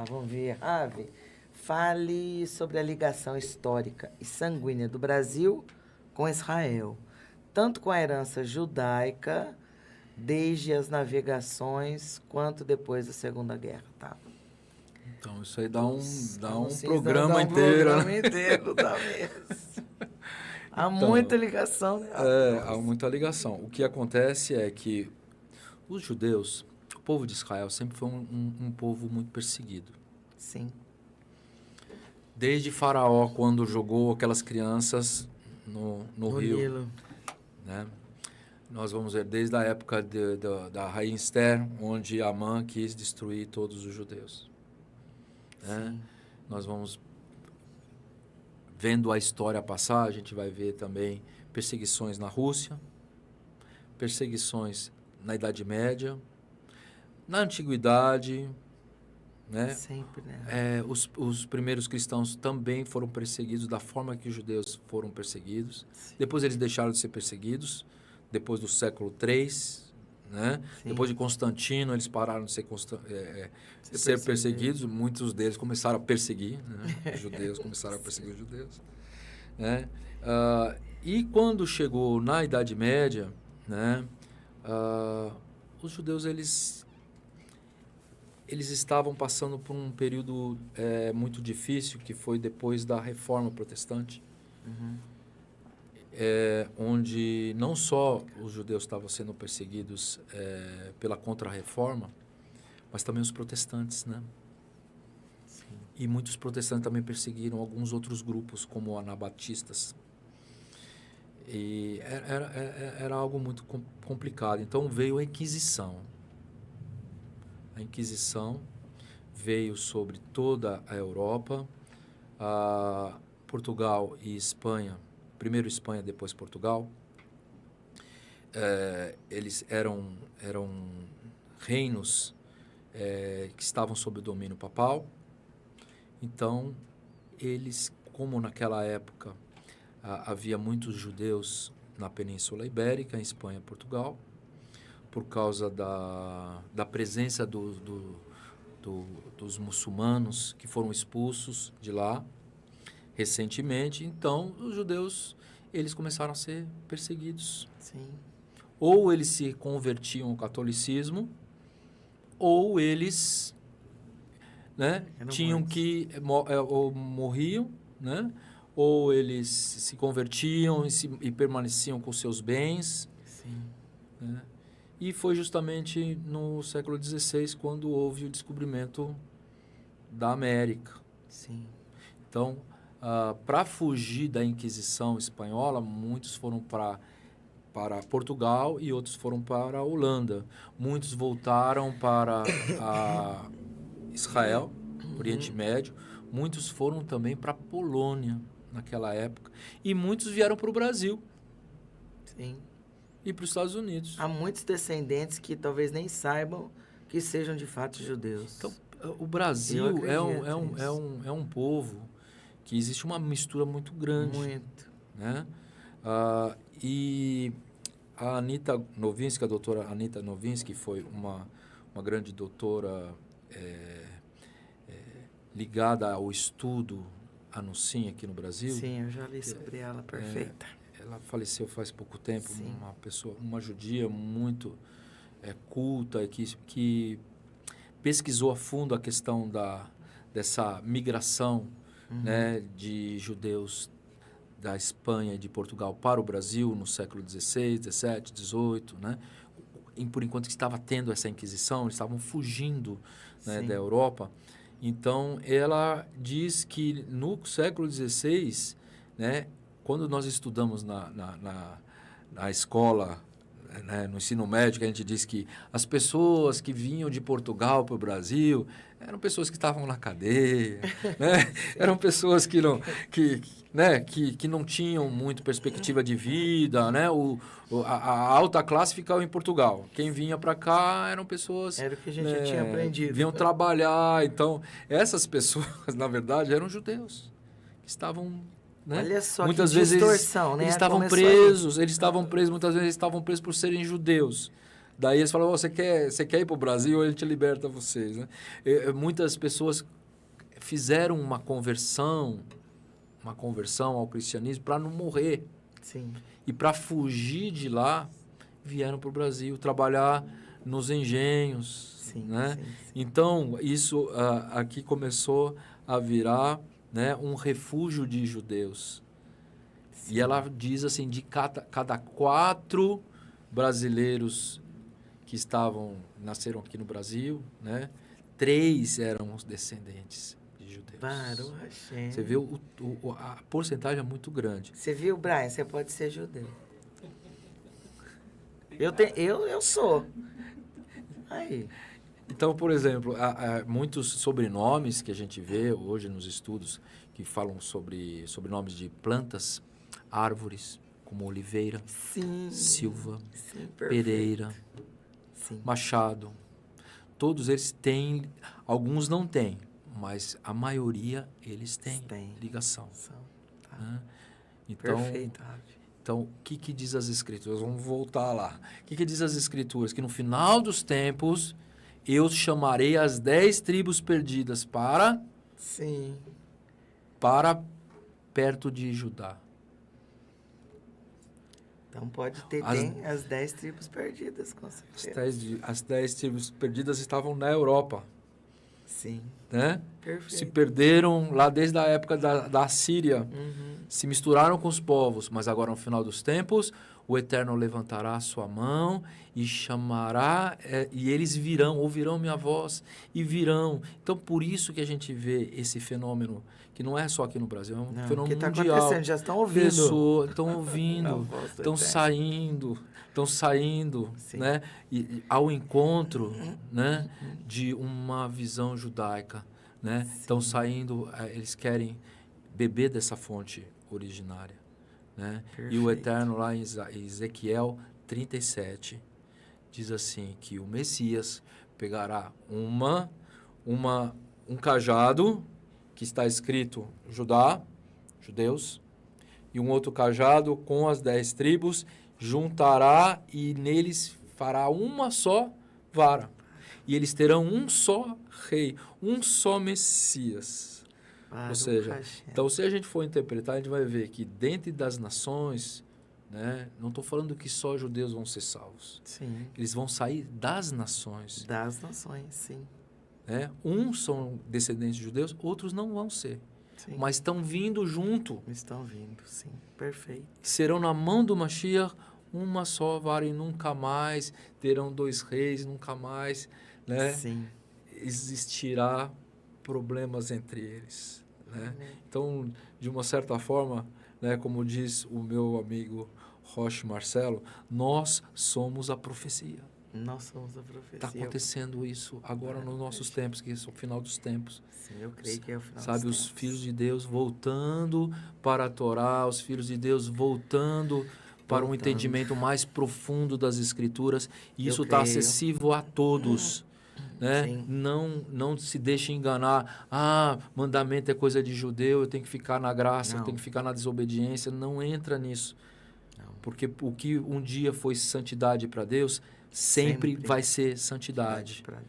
lá, vamos ver. Ave, fale sobre a ligação histórica e sanguínea do Brasil com Israel, tanto com a herança judaica, desde as navegações, quanto depois da Segunda Guerra, tá? Então, isso aí dá um Sim, programa dá um inteiro. programa inteiro, dá mesmo. Há muita ligação, né? Há muita ligação. O que acontece é que os judeus, o povo de Israel, sempre foi um povo muito perseguido. Sim. Desde Faraó, quando jogou aquelas crianças no rio. Nilo. Né? Nós vamos ver desde a época da rainha Esther, onde Amã quis destruir todos os judeus. Né? Nós vamos vendo a história passar, a gente vai ver também perseguições na Rússia, perseguições na Idade Média, na Antiguidade, né? Sempre, né? Os primeiros cristãos também foram perseguidos da forma que os judeus foram perseguidos. Sim. Depois eles deixaram de ser perseguidos, depois do século III, né? Depois de Constantino, eles pararam de ser perseguidos. Muitos deles começaram a perseguir, né? Os judeus começaram a perseguir os judeus. Né? E quando chegou na Idade Média, né? Os judeus, eles estavam passando por um período muito difícil, que foi depois da Reforma Protestante. Uhum. Onde não só os judeus estavam sendo perseguidos pela Contra-Reforma, mas também os protestantes, né? Sim. E muitos protestantes também perseguiram alguns outros grupos, como anabatistas. E era algo muito complicado. Então veio a Inquisição. A Inquisição veio sobre toda a Europa, Portugal e Espanha. Primeiro Espanha, depois Portugal. Eles eram reinos que estavam sob o domínio papal. Então, eles, como naquela época havia muitos judeus na Península Ibérica, em Espanha e Portugal, por causa da presença dos muçulmanos que foram expulsos de lá recentemente, então os judeus eles começaram a ser perseguidos. Sim. Ou eles se convertiam ao catolicismo, ou eles, né, tinham que ou morriam, né, ou eles se convertiam e permaneciam com seus bens. Sim. Né? E foi justamente no século XVI quando houve o descobrimento da América. Sim. Então, para fugir da Inquisição espanhola, muitos foram para Portugal e outros foram para a Holanda. Muitos voltaram para Israel, Oriente Médio. Muitos foram também para a Polônia naquela época. E muitos vieram para o Brasil. Sim. E para os Estados Unidos. Há muitos descendentes que talvez nem saibam que sejam de fato judeus. Então, o Brasil é um povo que existe uma mistura muito grande. Muito. Né? E a Anita Nowinski, a doutora Anita Nowinski, foi uma grande doutora ligada ao estudo Anuncin aqui no Brasil. Sim, eu já li sobre ela, perfeita. Ela faleceu faz pouco tempo. Sim. Uma judia muito culta, que pesquisou a fundo a questão dessa migração, né, de judeus da Espanha e de Portugal para o Brasil no século XVI, XVII, XVIII, né? E por enquanto que estava tendo essa Inquisição, eles estavam fugindo, né, da Europa. Então, ela diz que no século XVI, né, quando nós estudamos na escola, né, no ensino médio, a gente diz que as pessoas que vinham de Portugal para o Brasil eram pessoas que estavam na cadeia, né? Eram pessoas que não tinham muito perspectiva de vida, né? A alta classe ficava em Portugal. Quem vinha para cá eram pessoas... Era o que a gente já tinha aprendido. Vinham trabalhar. Então, essas pessoas, na verdade, eram judeus que estavam... Né? Olha só, muitas que vezes distorção, né? Eles estavam presos, muitas vezes eles estavam presos por serem judeus. Daí eles falam, você quer ir para o Brasil, a gente liberta vocês, né? Muitas pessoas fizeram uma conversão ao cristianismo para não morrer. Sim. E para fugir de lá, vieram para o Brasil trabalhar nos engenhos, Sim, né? sim, sim. Então, isso aqui começou a virar, né, um refúgio de judeus. Sim. E ela diz assim, de cada 4 brasileiros que nasceram aqui no Brasil, né, 3 eram os descendentes de judeus. Baruch Hashem. Você vê a porcentagem é muito grande. Você viu, Brian? Você pode ser judeu. Eu sou. Aí. Então, por exemplo, há muitos sobrenomes que a gente vê hoje nos estudos que falam sobre sobrenomes de plantas, árvores, como Oliveira, Sim. Silva, Sim, perfeito. Pereira, Sim. Machado. Todos eles têm, alguns não têm, mas a maioria eles têm ligação. Tá. Né? Então, Perfeito, Ravi. Então, o que diz as Escrituras? Vamos voltar lá. O que diz as Escrituras? Que no final dos tempos, eu chamarei as 10 tribos perdidas para perto de Judá. Então, pode ter, tem as 10 tribos perdidas, com certeza. As 10 tribos perdidas estavam na Europa. Sim. Né? Perfeito. Se perderam lá desde a época da Síria. Uhum. Se misturaram com os povos, mas agora no final dos tempos, o Eterno levantará a sua mão e chamará, e eles virão, ouvirão minha voz e virão. Então, por isso que a gente vê esse fenômeno, que não é só aqui no Brasil, é um fenômeno que tá mundial. Acontecendo, já estão ouvindo. Pessoas estão ouvindo, estão saindo, Sim. né? E ao encontro, né, de uma visão judaica, né? Estão saindo, eles querem beber dessa fonte originária, né? E o Eterno lá em Ezequiel 37 diz assim que o Messias pegará um cajado que está escrito judeus, e um outro cajado com as 10 tribos, juntará e neles fará uma só vara. E eles terão um só rei, um só Messias. Ou seja, então se a gente for interpretar, a gente vai ver que dentro das nações, né, não estou falando que só judeus vão ser salvos. Sim. Eles vão sair das nações. Das nações, sim. Né? Uns são descendentes de judeus, outros não vão ser. Sim. Mas estão vindo junto. Estão vindo, sim. Perfeito. Serão na mão do Mashiach uma só vara e nunca mais terão 2 reis, nunca mais, né? Sim. Existirá problemas entre eles, né? Então, de uma certa forma, né, como diz o meu amigo Roche Marcelo, nós somos a profecia. Nós somos a profecia. Está acontecendo isso agora nos nossos tempos, que é o final dos tempos. Sim, eu creio que é o final Sabe, dos os tempos. filhos de Deus voltando para a Torá, os filhos de Deus voltando para um entendimento mais profundo das Escrituras. E isso está acessível a todos. Né? Não se deixe enganar. Mandamento é coisa de judeu, eu tenho que ficar na graça, eu tenho que ficar na desobediência. Não entra nisso. Não. Porque o que um dia foi santidade para Deus, sempre vai ser santidade.